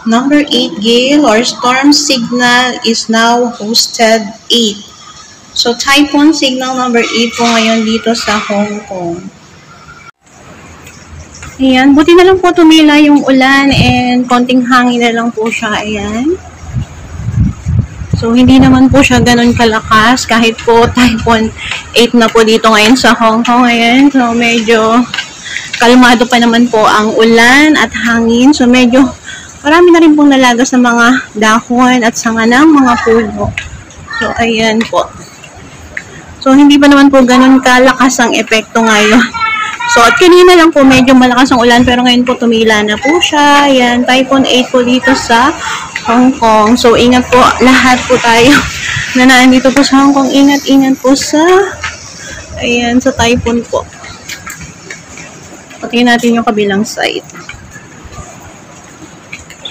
Number 8 gale or storm signal is now hosted 8. So, typhoon signal number 8 po ngayon dito sa Hong Kong. Ayan, buti na lang po tumila yung ulan and konting hangin na lang po siya. Ayan. So, hindi naman po siya ganun kalakas kahit po typhoon 8 na po dito ngayon sa Hong Kong. Ayan, so medyo kalmado pa naman po ang ulan at hangin. So, medyo marami na rin pong nalagas ng mga dahon at sanga ng mga puno. So, ayan po. So, hindi pa naman po ganun kalakas ang epekto ngayon. So, at kanina lang po medyo malakas ang ulan pero ngayon po tumila na po siya. Ayan, typhoon 8 po dito sa Hong Kong. So, ingat po lahat po tayo na nandito po sa Hong Kong. Ingat po sa typhoon po. Patayin natin yung kabilang side.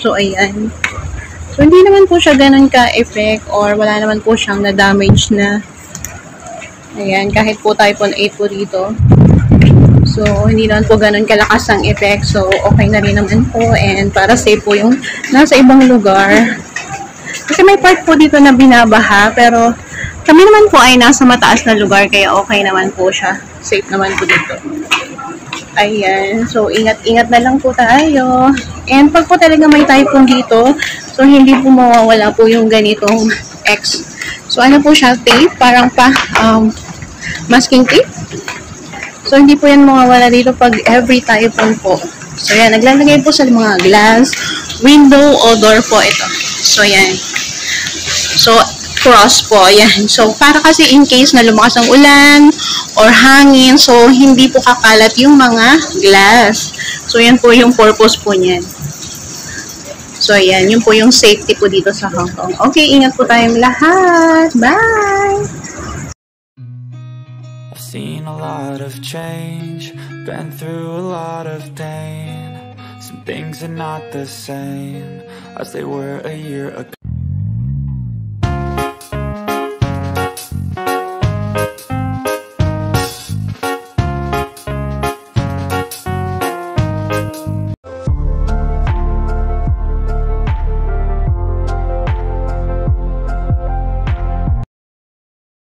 So, ayan. So, hindi naman po siya ganun ka-effect or wala naman po siyang na-damage na. Ayan, kahit po typhoon 8 po dito. So, hindi naman po ganun kalakas ang effect. So, okay na rin naman po. And para safe po yung nasa ibang lugar. Kasi may part po dito na binabaha. Pero, kami naman po ay nasa mataas na lugar. Kaya okay naman po siya. Safe naman po dito. Ayan. So, ingat-ingat na lang po tayo. And pag po talaga may typhoon dito, so hindi po mawawala po yung ganitong X. So, ano po siya? Tape. Parang masking tape. So, hindi po yan mawawala dito pag every typhoon po. So, yan. Naglalagay po sa mga glass, window, o door po ito. So, yan. So, cross po. Yan. So, para kasi in case na lumakas ang ulan or hangin, so, hindi po kakalat yung mga glass. So, yan po yung purpose po niyan. So, yan. Yun po yung safety po dito sa Hong Kong. Okay, ingat po tayong lahat. Bye! I've seen a lot of change, been through a lot of pain. Some things are not the same as they were a year ago.